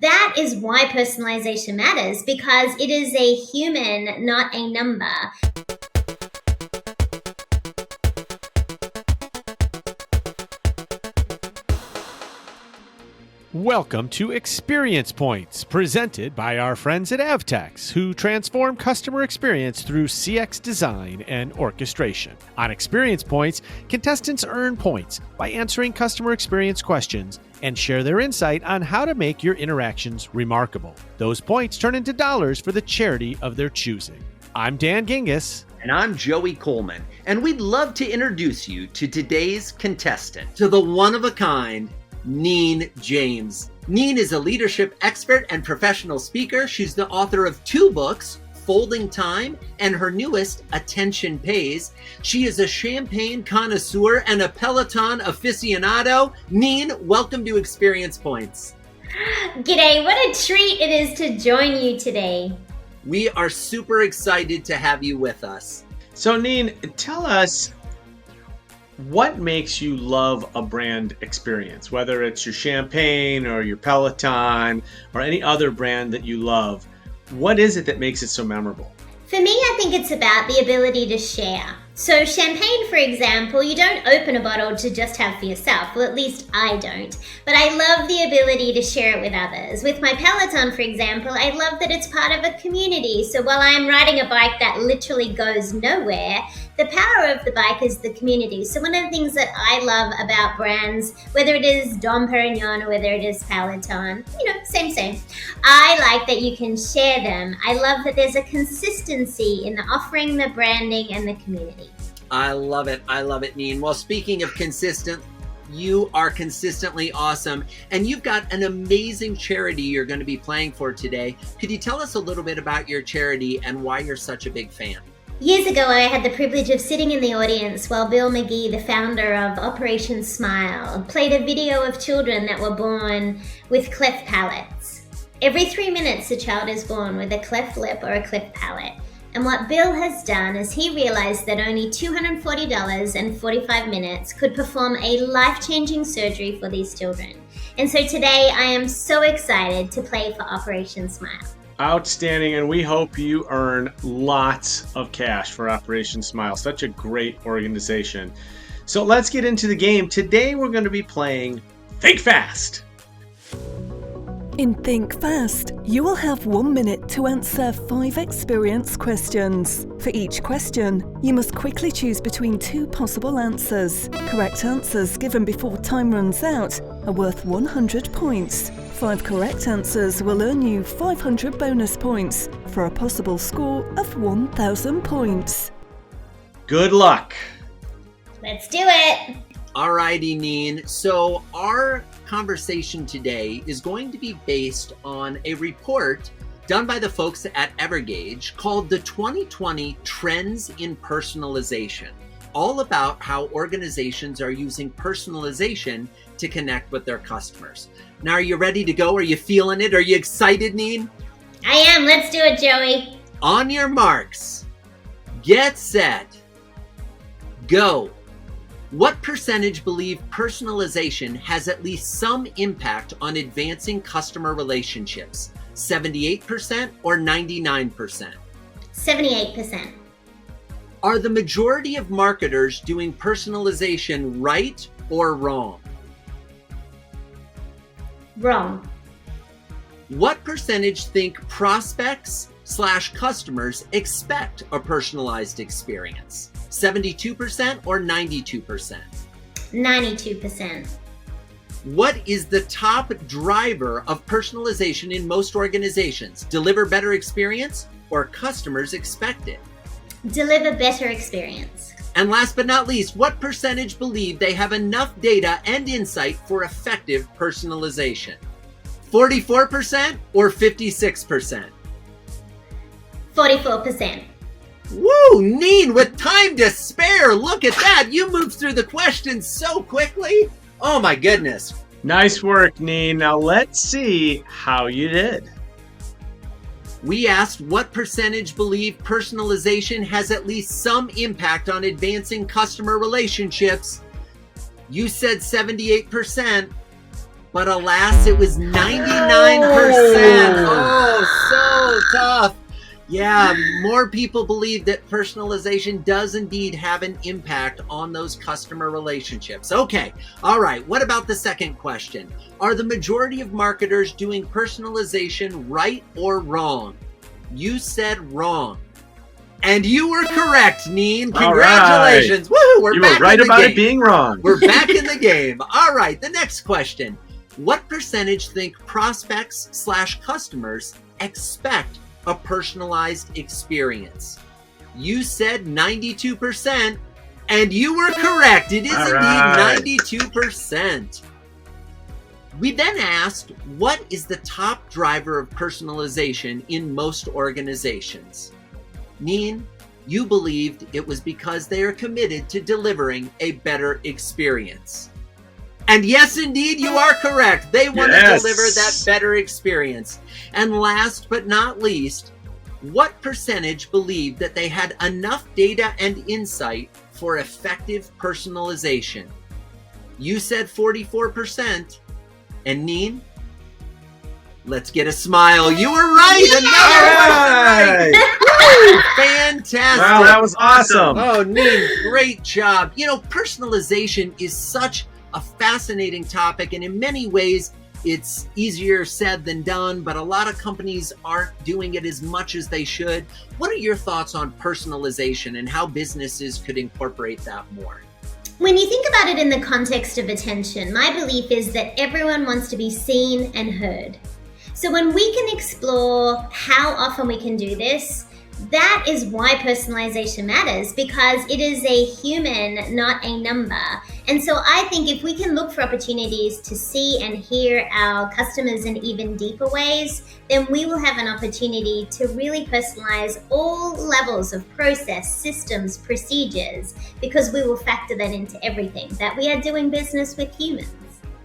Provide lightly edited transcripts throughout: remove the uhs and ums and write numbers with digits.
That is why personalization matters, because it is a human, not a number. Welcome to Experience Points, presented by our friends at Avtex, who transform customer experience through CX design and orchestration. On Experience Points, contestants earn points by answering customer experience questions and share their insight on how to make your interactions remarkable. Those points turn into dollars for the charity of their choosing. I'm Dan Gingiss. And I'm Joey Coleman, and we'd love to introduce you to today's contestant, to the one-of-a-kind Neen James. Neen is a leadership expert and professional speaker. She's the author of 2 books, Folding Time, and her newest, Attention Pays. She is a champagne connoisseur and a Peloton aficionado. Neen, welcome to Experience Points. G'day, what a treat it is to join you today. We are super excited to have you with us. So Neen, tell us, what makes you love a brand experience? Whether it's your champagne or your Peloton or any other brand that you love, what is it that makes it so memorable? For me, I think it's about the ability to share. So champagne, for example, you don't open a bottle to just have for yourself. Well, at least I don't. But I love the ability to share it with others. With my Peloton, for example, I love that it's part of a community. So while I'm riding a bike that literally goes nowhere, the power of the bike is the community. So one of the things that I love about brands, whether it is Dom Perignon or whether it is Peloton, same. I like that you can share them. I love that there's a consistency in the offering, the branding, and the community. I love it, Neen. Well, speaking of consistent, you are consistently awesome, and you've got an amazing charity you're going to be playing for today. Could you tell us a little bit about your charity and why you're such a big fan? Years ago, I had the privilege of sitting in the audience while Bill McGee, the founder of Operation Smile, played a video of children that were born with cleft palates. Every 3 minutes, a child is born with a cleft lip or a cleft palate. And what Bill has done is he realized that only $240 and 45 minutes could perform a life-changing surgery for these children. And so today, I am so excited to play for Operation Smile. Outstanding, and we hope you earn lots of cash for Operation Smile. Such a great organization. So let's get into the game. Today we're going to be playing Think Fast. In Think Fast, you will have 1 minute to answer 5 experience questions. For each question, you must quickly choose between 2 possible answers. Correct answers given before time runs out are worth 100 points. 5 correct answers will earn you 500 bonus points for a possible score of 1,000 points. Good luck. Let's do it. Alrighty, Neen. So our conversation today is going to be based on a report done by the folks at Evergage called the 2020 Trends in Personalization, all about how organizations are using personalization to connect with their customers. Now, are you ready to go? Are you feeling it? Are you excited, Neen? I am. Let's do it, Joey. On your marks, get set, go. What percentage believe personalization has at least some impact on advancing customer relationships? 78% or 99%? 78%. Are the majority of marketers doing personalization right or wrong? Wrong. What percentage think prospects/customers expect a personalized experience? 72% or 92%? 92%. What is the top driver of personalization in most organizations? Deliver better experience or customers expect it? Deliver better experience. And last but not least, what percentage believe they have enough data and insight for effective personalization? 44% or 56%? 44%. Woo, Neen, with time to spare. Look at that. You moved through the questions so quickly. Oh my goodness. Nice work, Neen. Now let's see how you did. We asked what percentage believe personalization has at least some impact on advancing customer relationships. You said 78%. But alas, it was 99%. Oh, so tough. Yeah, more people believe that personalization does indeed have an impact on those customer relationships. Okay, all right, what about the second question? Are the majority of marketers doing personalization right or wrong? You said wrong. And you were correct, Neen. Congratulations. All right. Woo, You were right about it being wrong. We're back in the game. All right, the next question. What percentage think prospects/customers expect a personalized experience? You said 92%, and you were correct. It is indeed 92%. We then asked, what is the top driver of personalization in most organizations? Neen, you believed it was because they are committed to delivering a better experience. And yes, indeed, you are correct. They want to deliver that better experience. And last but not least, what percentage believed that they had enough data and insight for effective personalization? You said 44%. And Neen, let's get a smile. You were right. Another one right. Fantastic. Wow, that was awesome. Oh, Neen, great job. You know, personalization is such a fascinating topic, and in many ways, it's easier said than done, but a lot of companies aren't doing it as much as they should. What are your thoughts on personalization and how businesses could incorporate that more? When you think about it in the context of attention, my belief is that everyone wants to be seen and heard. So when we can explore how often we can do this, that is why personalization matters, because it is a human, not a number. And so I think if we can look for opportunities to see and hear our customers in even deeper ways, then we will have an opportunity to really personalize all levels of process, systems, procedures, because we will factor that into everything that we are doing business with humans.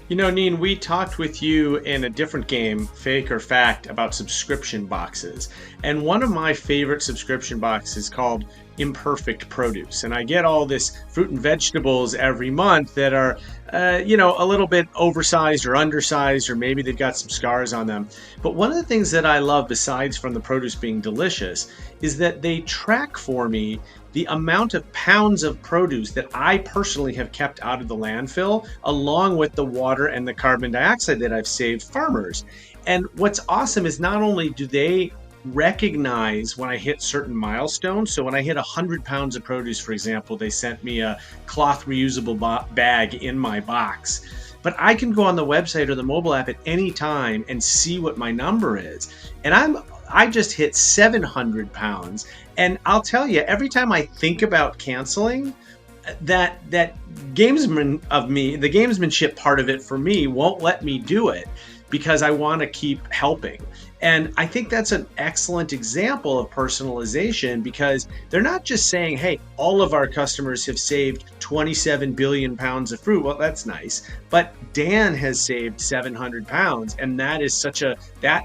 You know, Neen, we talked with you in a different game, Fake or Fact, about subscription boxes. And one of my favorite subscription boxes is called Imperfect Produce. And I get all this fruit and vegetables every month that are, a little bit oversized or undersized, or maybe they've got some scars on them. But one of the things that I love, besides from the produce being delicious, is that they track for me the amount of pounds of produce that I personally have kept out of the landfill, along with the water and the carbon dioxide that I've saved farmers. And what's awesome is not only do they recognize when I hit certain milestones. So when I hit 100 pounds of produce, for example, they sent me a cloth reusable bag in my box. But I can go on the website or the mobile app at any time and see what my number is. And I just hit 700 pounds. And I'll tell you, every time I think about canceling, that gamesman of me, the gamesmanship part of it for me won't let me do it because I want to keep helping. And I think that's an excellent example of personalization, because they're not just saying, hey, all of our customers have saved 27 billion pounds of fruit. Well, that's nice. But Dan has saved 700 pounds. And that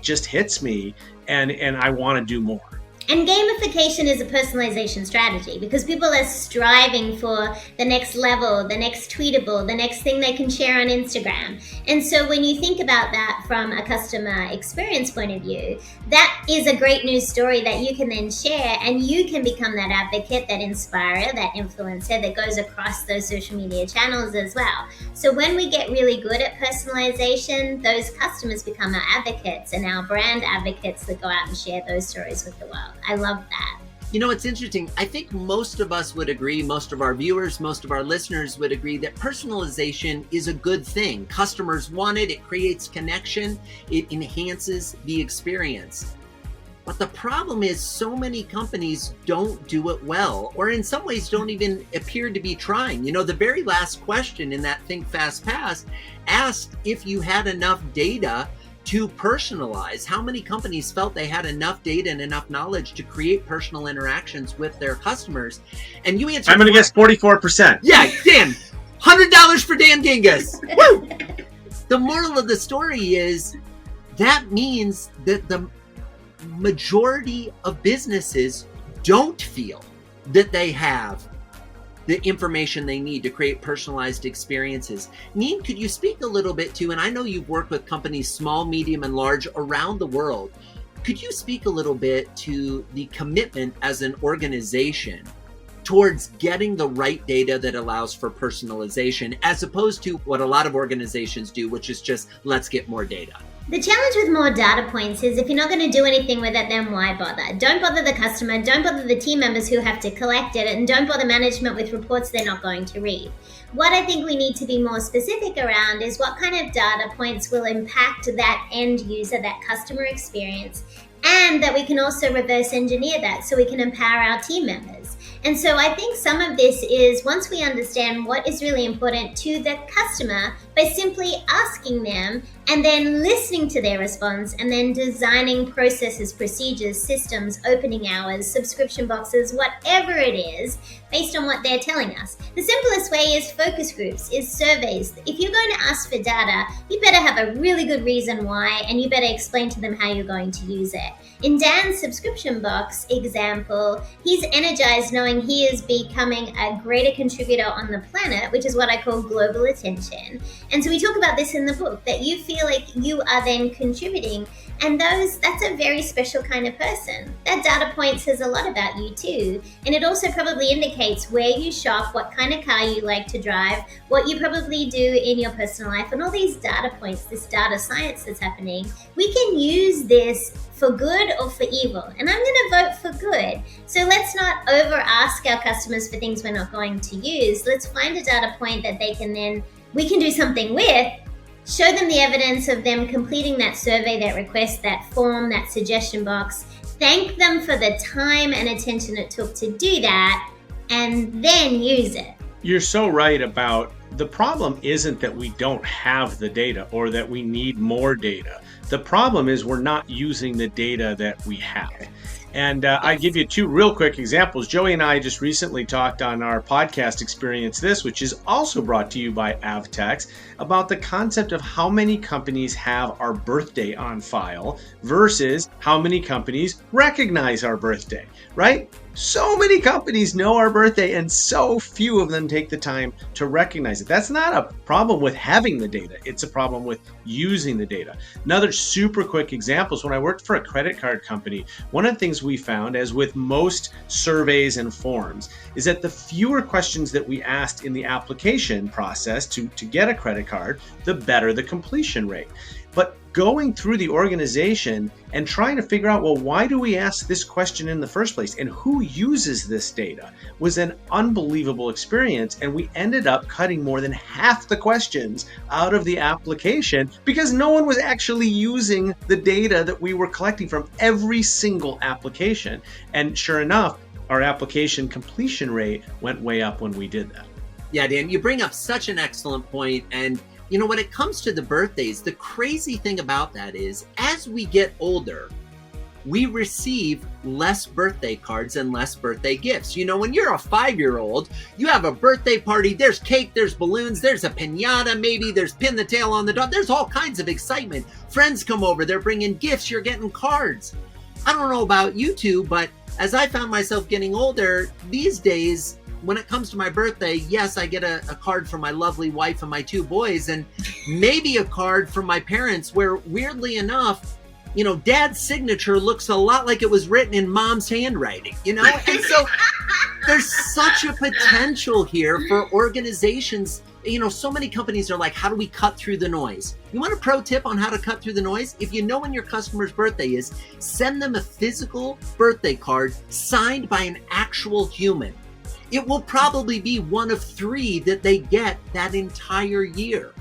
just hits me. And I want to do more. And gamification is a personalization strategy, because people are striving for the next level, the next tweetable, the next thing they can share on Instagram. And so when you think about that from a customer experience point of view, that is a great news story that you can then share, and you can become that advocate, that inspirer, that influencer that goes across those social media channels as well. So when we get really good at personalization, those customers become our advocates and our brand advocates that go out and share those stories with the world. I love that. You know, it's interesting. I think most of us would agree, most of our viewers, most of our listeners would agree that personalization is a good thing. Customers want it. It creates connection. It enhances the experience. But the problem is so many companies don't do it well, or in some ways don't even appear to be trying. You know, the very last question in that Think Fast Pass asked if you had enough data to personalize. How many companies felt they had enough data and enough knowledge to create personal interactions with their customers? And you answered, I'm going to guess 44%. Yeah, Dan, $100 for Dan Gingiss. Woo! The moral of the story is that means that the majority of businesses don't feel that they have the information they need to create personalized experiences. Neen, could you speak a little bit to, and I know you've worked with companies small, medium, and large around the world. Could you speak a little bit to the commitment as an organization towards getting the right data that allows for personalization, as opposed to what a lot of organizations do, which is just, let's get more data? The challenge with more data points is if you're not going to do anything with it, then why bother? Don't bother the customer, don't bother the team members who have to collect it, and don't bother management with reports they're not going to read. What I think we need to be more specific around is what kind of data points will impact that end user, that customer experience, and that we can also reverse engineer that so we can empower our team members. And so I think some of this is once we understand what is really important to the customer by simply asking them and then listening to their response and then designing processes, procedures, systems, opening hours, subscription boxes, whatever it is, based on what they're telling us. The simplest way is focus groups, is surveys. If you're going to ask for data, you better have a really good reason why, and you better explain to them how you're going to use it. In Dan's subscription box example, he's energized knowing he is becoming a greater contributor on the planet, which is what I call global attention. And so we talk about this in the book, that you feel like you are then contributing, and that's a very special kind of person. That data point says a lot about you too, and it also probably indicates where you shop, what kind of car you like to drive, what you probably do in your personal life, and all these data points, this data science that's happening. We can use this for good or for evil, and I'm going to vote for good. So let's not over ask our customers for things we're not going to use. Let's find a data point that we can do something with. Show them the evidence of them completing that survey, that request, that form, that suggestion box. Thank them for the time and attention it took to do that, and then use it. You're so right about the problem isn't that we don't have the data or that we need more data. The problem is we're not using the data that we have. And I give you two real quick examples. Joey and I just recently talked on our podcast Experience This, which is also brought to you by Avtex, about the concept of how many companies have our birthday on file versus how many companies recognize our birthday, right? So many companies know our birthday and so few of them take the time to recognize it. That's not a problem with having the data. It's a problem with using the data. Another super quick example is when I worked for a credit card company, one of the things we found, as with most surveys and forms, is that the fewer questions that we asked in the application process to get a credit card, the better the completion rate. But going through the organization and trying to figure out, well, why do we ask this question in the first place and who uses this data was an unbelievable experience. And we ended up cutting more than half the questions out of the application because no one was actually using the data that we were collecting from every single application. And sure enough, our application completion rate went way up when we did that. Yeah, Dan, you bring up such an excellent point. And you know, when it comes to the birthdays, the crazy thing about that is as we get older, we receive less birthday cards and less birthday gifts. You know, when you're a 5-year-old, you have a birthday party, there's cake, there's balloons, there's a piñata, maybe there's pin the tail on the dog. There's all kinds of excitement. Friends come over, they're bringing gifts, you're getting cards. I don't know about you two, but as I found myself getting older, these days, when it comes to my birthday, yes, I get a card from my lovely wife and my 2 boys, and maybe a card from my parents where, weirdly enough, you know, Dad's signature looks a lot like it was written in Mom's handwriting, you know? And so there's such a potential here for organizations. You know, so many companies are like, how do we cut through the noise? You want a pro tip on how to cut through the noise? If you know when your customer's birthday is, send them a physical birthday card signed by an actual human. It will probably be one of 3 that they get that entire year,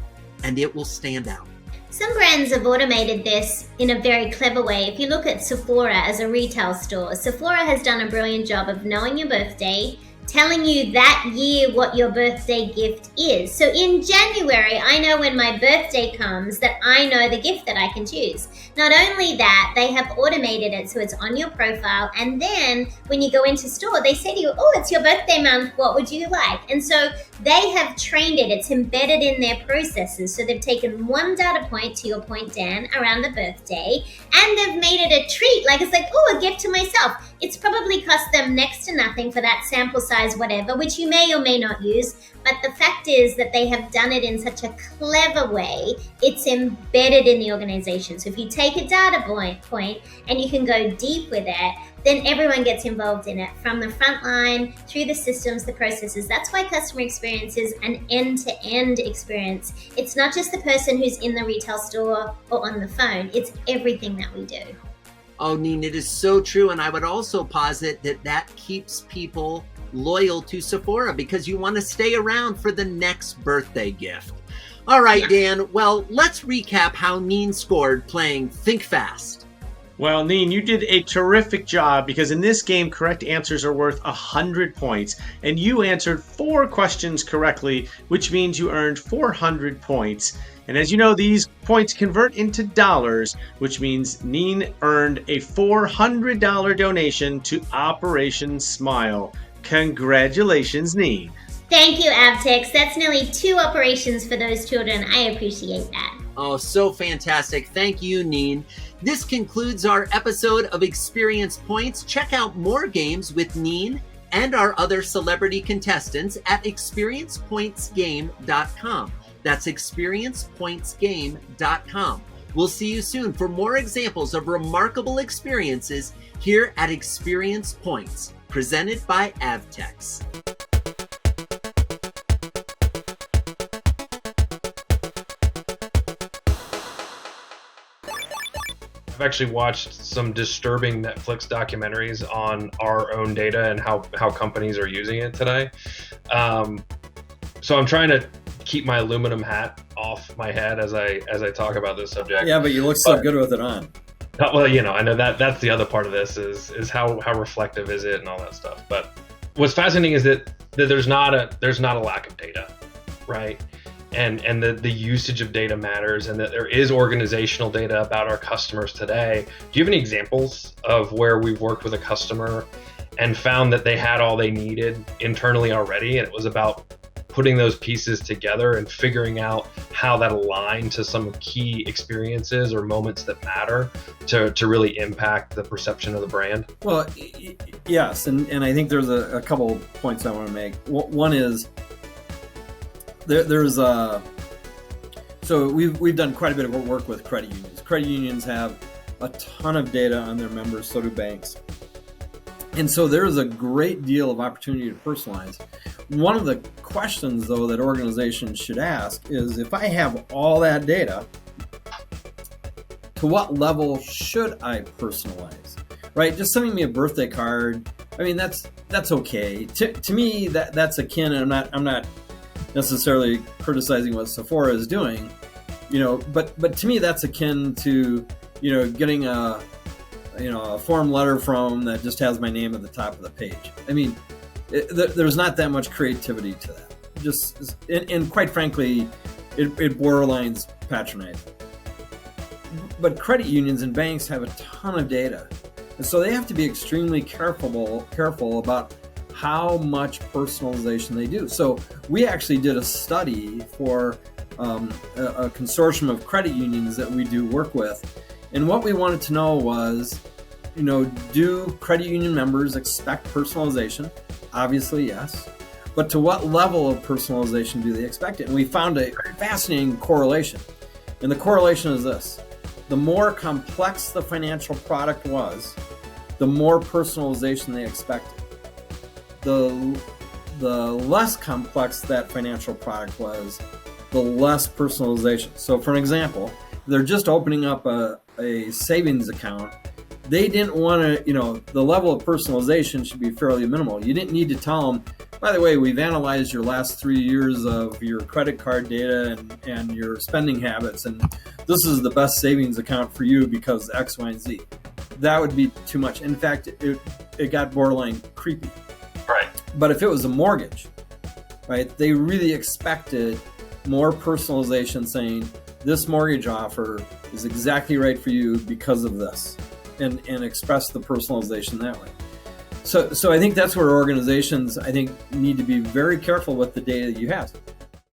and it will stand out. Some brands have automated this in a very clever way. If you look at Sephora as a retail store, Sephora has done a brilliant job of knowing your birthday, telling you that year what your birthday gift is. So in January, I know when my birthday comes that I know the gift that I can choose. Not only that, they have automated it so it's on your profile, and then when you go into store, they say to you, oh, it's your birthday month, what would you like? And so they have trained it, it's embedded in their processes. So they've taken one data point, to your point, Dan, around the birthday, And they've made it a treat. Like, it's like, oh, a gift to myself. It's probably cost them next to nothing for that sample size, whatever, which you may or may not use. But the fact is that they have done it in such a clever way. It's embedded in the organization. So if you take a data point and you can go deep with it, then everyone gets involved in it, from the front line, through the systems, the processes. That's why customer experience is an end-to-end experience. It's not just the person who's in the retail store or on the phone. It's everything that we do. Oh, Neen, it is so true. And I would also posit that keeps people loyal to Sephora because you want to stay around for the next birthday gift. All right, Dan. Well, let's recap how Neen scored playing Think Fast. Well, Neen, you did a terrific job because in this game, correct answers are worth 100 points. And you answered 4 questions correctly, which means you earned 400 points. And as you know, these points convert into dollars, which means Neen earned a $400 donation to Operation Smile. Congratulations, Neen. Thank you, Avtex. That's nearly 2 operations for those children. I appreciate that. Oh, so fantastic. Thank you, Neen. This concludes our episode of Experience Points. Check out more games with Neen and our other celebrity contestants at experiencepointsgame.com. That's experiencepointsgame.com. We'll see you soon for more examples of remarkable experiences here at Experience Points, presented by Avtex. I've actually watched some disturbing Netflix documentaries on our own data and how companies are using it today. So I'm trying to keep my aluminum hat off my head as I talk about this subject. Yeah, but you look so good with it on. Well, I know that's the other part of this is how reflective is it and all that stuff. But what's fascinating is that there's not a lack of data, right? And the usage of data matters, and that there is organizational data about our customers today. Do you have any examples of where we've worked with a customer and found that they had all they needed internally already, and it was about putting those pieces together and figuring out how that aligned to some key experiences or moments that matter to really impact the perception of the brand? Well, yes, and I think there's a couple points I want to make. One is so we've done quite a bit of work with credit unions. Credit unions have a ton of data on their members, so do banks. And so there is a great deal of opportunity to personalize. One of the questions, though, that organizations should ask is, if I have all that data, to what level should I personalize? Right? Just sending me a birthday card, I mean, that's okay. To me, that's akin, and I'm not necessarily criticizing what Sephora is doing, but to me that's akin to getting a form letter from that just has my name at the top of the page. I mean, there's not that much creativity to that. And quite frankly, it borderlines patronizing. But credit unions and banks have a ton of data, and so they have to be extremely careful about how much personalization they do. So we actually did a study for a consortium of credit unions that we do work with. And what we wanted to know was, do credit union members expect personalization? Obviously, yes. But to what level of personalization do they expect it? And we found a fascinating correlation. And the correlation is this: the more complex the financial product was, the more personalization they expected. The less complex that financial product was, the less personalization. So for an example, they're just opening up a savings account. They didn't want to, the level of personalization should be fairly minimal. You didn't need to tell them, by the way, we've analyzed your last 3 years of your credit card data and your spending habits, and this is the best savings account for you because X, Y, and Z. That would be too much. In fact, it got borderline creepy. Right. But if it was a mortgage, right, they really expected more personalization, saying this mortgage offer is exactly right for you because of this, and express the personalization that way. So I think that's where organizations, need to be very careful with the data that you have.